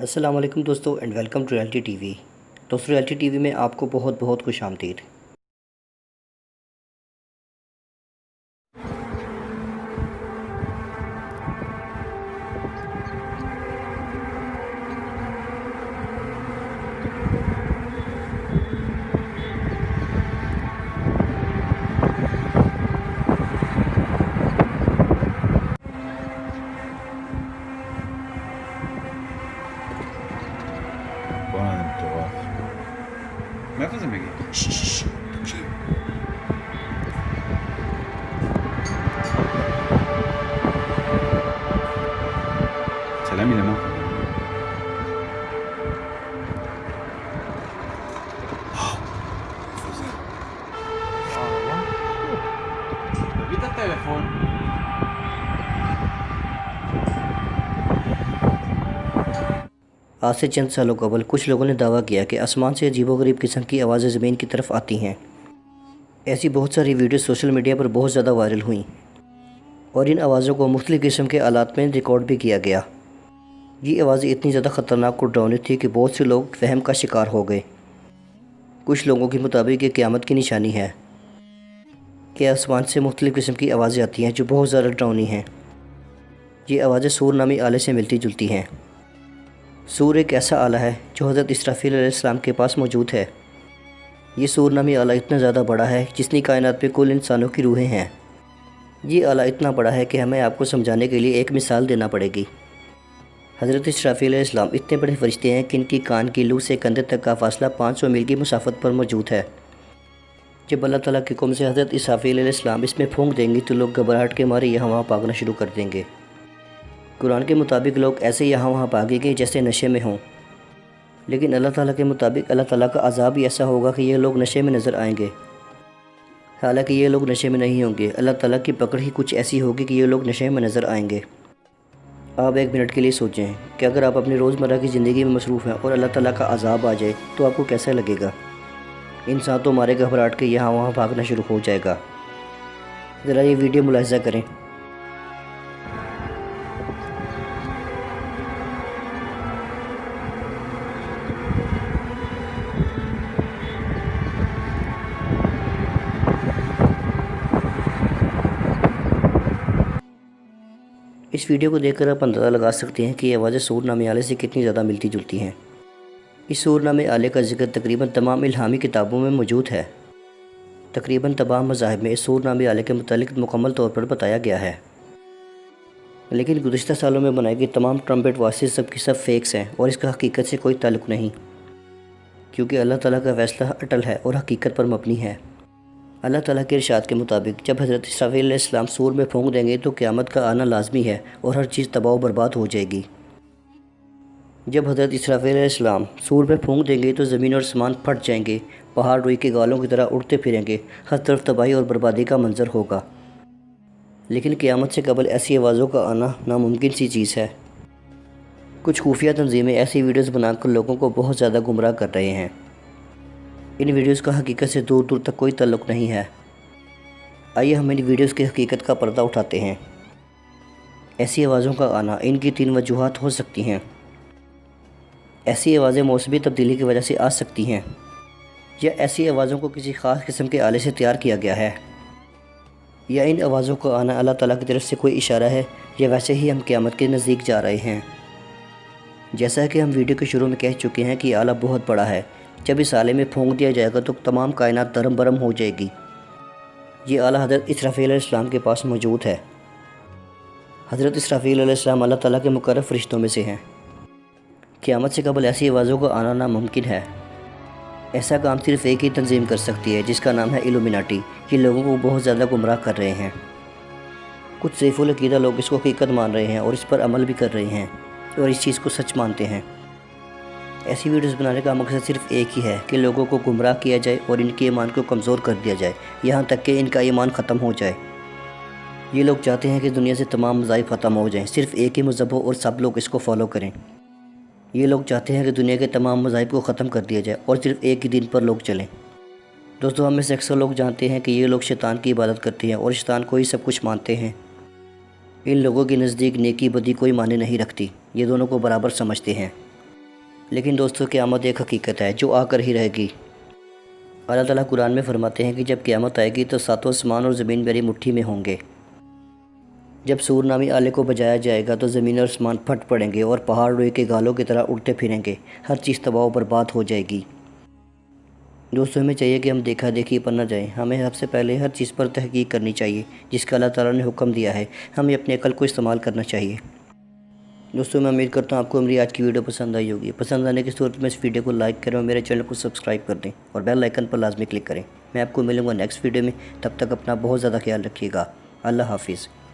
السلام علیکم دوستو and welcome to reality TV. دوستو ریئلٹی ٹی وی میں آپ کو بہت بہت خوش آمدید۔ وانا متوقف ما في زنبقي سلامي لما قلت التليفون آج سے چند سالوں قبل کچھ لوگوں نے دعویٰ کیا کہ آسمان سے عجیب و غریب قسم کی آوازیں زمین کی طرف آتی ہیں۔ ایسی بہت ساری ویڈیوز سوشل میڈیا پر بہت زیادہ وائرل ہوئیں اور ان آوازوں کو مختلف قسم کے آلات میں ریکارڈ بھی کیا گیا۔ یہ آوازیں اتنی زیادہ خطرناک اور ڈراؤنی تھی کہ بہت سے لوگ وہم کا شکار ہو گئے۔ کچھ لوگوں کے مطابق یہ قیامت کی نشانی ہے کہ آسمان سے مختلف قسم کی آوازیں آتی ہیں جو بہت زیادہ ڈراؤنی ہیں۔ یہ آوازیں سور نامی آلے سے ملتی جلتی ہیں۔ سور ایک ایسا آلہ ہے جو حضرت اسرافیل علیہ السلام کے پاس موجود ہے۔ یہ سور نامی آلہ اتنا زیادہ بڑا ہے جتنی کائنات میں کل انسانوں کی روحیں ہیں۔ یہ آلہ اتنا بڑا ہے کہ ہمیں آپ کو سمجھانے کے لیے ایک مثال دینا پڑے گی۔ حضرت اسرافیل علیہ السلام اتنے بڑے فرشتے ہیں کہ ان کی کان کی لو سے کندھے تک کا فاصلہ 500 میل کی مسافت پر موجود ہے۔ جب اللہ تعالیٰ کے حکم سے حضرت اسرافیل علیہ السلام اس میں پھونک دیں گے تو لوگ گھبراہٹ کے مارے یہاں وہاں بھاگنا شروع کر دیں گے۔ قرآن کے مطابق لوگ ایسے یہاں وہاں بھاگیں گے جیسے نشے میں ہوں، لیکن اللہ تعالیٰ کے مطابق اللہ تعالیٰ کا عذاب ہی ایسا ہوگا کہ یہ لوگ نشے میں نظر آئیں گے۔ حالانکہ یہ لوگ نشے میں نہیں ہوں گے، اللہ تعالیٰ کی پکڑ ہی کچھ ایسی ہوگی کہ یہ لوگ نشے میں نظر آئیں گے۔ آپ ایک منٹ کے لیے سوچیں کہ اگر آپ اپنی روزمرہ کی زندگی میں مصروف ہیں اور اللہ تعالیٰ کا عذاب آ جائے تو آپ کو کیسا لگے گا؟ انسان تو مارے گھبراہٹ کے یہاں وہاں بھاگنا شروع ہو جائے گا۔ ذرا یہ ویڈیو ملاحظہ کریں۔ اس ویڈیو کو دیکھ کر آپ اندازہ لگا سکتے ہیں کہ یہ آوازیں سور نامی آلے سے کتنی زیادہ ملتی جلتی ہیں۔ اس سور نامی آلے کا ذکر تقریباً تمام الہامی کتابوں میں موجود ہے۔ تقریباً تمام مذاہب میں اس سور نامی آلے کے متعلق مکمل طور پر بتایا گیا ہے۔ لیکن گزشتہ سالوں میں بنائی گئی تمام ٹرمپٹ وائسز سب کی سب فیکس ہیں اور اس کا حقیقت سے کوئی تعلق نہیں، کیونکہ اللہ تعالیٰ کا فیصلہ اٹل ہے اور حقیقت پر مبنی ہے۔ اللہ تعالیٰ کے ارشاد کے مطابق جب حضرت اسرافیل علیہ السلام سور میں پھونک دیں گے تو قیامت کا آنا لازمی ہے اور ہر چیز تباہ و برباد ہو جائے گی۔ جب حضرت اسرافیل علیہ السلام سور میں پھونک دیں گے تو زمین اور آسمان پھٹ جائیں گے، پہاڑ روئی کے گالوں کی طرح اڑتے پھریں گے، ہر طرف تباہی اور بربادی کا منظر ہوگا۔ لیکن قیامت سے قبل ایسی آوازوں کا آنا ناممکن سی چیز ہے۔ کچھ خفیہ تنظیمیں ایسی ویڈیوز بنا کر لوگوں کو بہت زیادہ گمراہ کر رہے ہیں۔ ان ویڈیوز کا حقیقت سے دور دور تک کوئی تعلق نہیں ہے۔ آئیے ہم ان ویڈیوز کی حقیقت کا پردہ اٹھاتے ہیں۔ ایسی آوازوں کا آنا ان کی 3 وجوہات ہو سکتی ہیں۔ ایسی آوازیں موسمی تبدیلی کی وجہ سے آ سکتی ہیں، یا ایسی آوازوں کو کسی خاص قسم کے آلے سے تیار کیا گیا ہے، یا ان آوازوں کا آنا اللہ تعالیٰ کی طرف سے کوئی اشارہ ہے، یا ویسے ہی ہم قیامت کے نزدیک جا رہے ہیں۔ جیسا کہ ہم ویڈیو کے شروع میں کہہ چکے ہیں کہ یہ آلہ بہت بڑا ہے۔ جب اس آلے میں پھونک دیا جائے گا تو تمام کائنات درم برم ہو جائے گی۔ یہ آلہ حضرت اسرافیل علیہ السلام کے پاس موجود ہے۔ حضرت اسرافیل علیہ السلام اللہ تعالیٰ کے مقرب فرشتوں میں سے ہیں۔ قیامت سے قبل ایسی آوازوں کا آنا ناممکن ہے۔ ایسا کام صرف ایک ہی تنظیم کر سکتی ہے جس کا نام ہے الومیناٹی۔ یہ لوگوں کو بہت زیادہ گمراہ کر رہے ہیں۔ کچھ ضعیف العقیدہ لوگ اس کو حقیقت مان رہے ہیں اور اس پر عمل بھی کر رہے ہیں اور اس چیز کو سچ مانتے ہیں۔ ایسی ویڈیوز بنانے کا مقصد صرف ایک ہی ہے کہ لوگوں کو گمراہ کیا جائے اور ان کے ایمان کو کمزور کر دیا جائے، یہاں تک کہ ان کا ایمان ختم ہو جائے۔ یہ لوگ چاہتے ہیں کہ دنیا سے تمام مذاہب ختم ہو جائیں، صرف ایک ہی مذہب ہو اور سب لوگ اس کو فالو کریں۔ یہ لوگ چاہتے ہیں کہ دنیا کے تمام مذاہب کو ختم کر دیا جائے اور صرف ایک ہی دین پر لوگ چلیں۔ دوستو، ہم میں سے اکثر لوگ جانتے ہیں کہ یہ لوگ شیطان کی عبادت کرتے ہیں اور شیطان کو ہی سب کچھ مانتے ہیں۔ ان لوگوں کے نزدیک نیکی بدی کوئی معنی نہیں رکھتی، یہ دونوں کو برابر سمجھتے ہیں۔ لیکن دوستو قیامت ایک حقیقت ہے جو آ کر ہی رہے گی۔ اللہ تعالیٰ قرآن میں فرماتے ہیں کہ جب قیامت آئے گی تو ساتوں آسمان اور زمین میری مٹھی میں ہوں گے۔ جب سور نامی آلے کو بجایا جائے گا تو زمین اور آسمان پھٹ پڑیں گے اور پہاڑ روئی کے گالوں کی طرح اڑتے پھریں گے، ہر چیز تباہ و برباد ہو جائے گی۔ دوستو ہمیں چاہیے کہ ہم دیکھا دیکھی پر نہ جائیں، ہمیں سب سے پہلے ہر چیز پر تحقیق کرنی چاہیے جس کا اللہ تعالیٰ نے حکم دیا ہے، ہمیں اپنے عقل کو استعمال کرنا چاہیے۔ دوستو میں امید کرتا ہوں آپ کو میری آج کی ویڈیو پسند آئی ہوگی۔ پسند آنے کی صورت میں اس ویڈیو کو لائک کریں اور میرے چینل کو سبسکرائب کر دیں اور بیل آئیکن پر لازمی کلک کریں۔ میں آپ کو ملوں گا نیکسٹ ویڈیو میں، تب تک اپنا بہت زیادہ خیال رکھیے گا۔ اللہ حافظ۔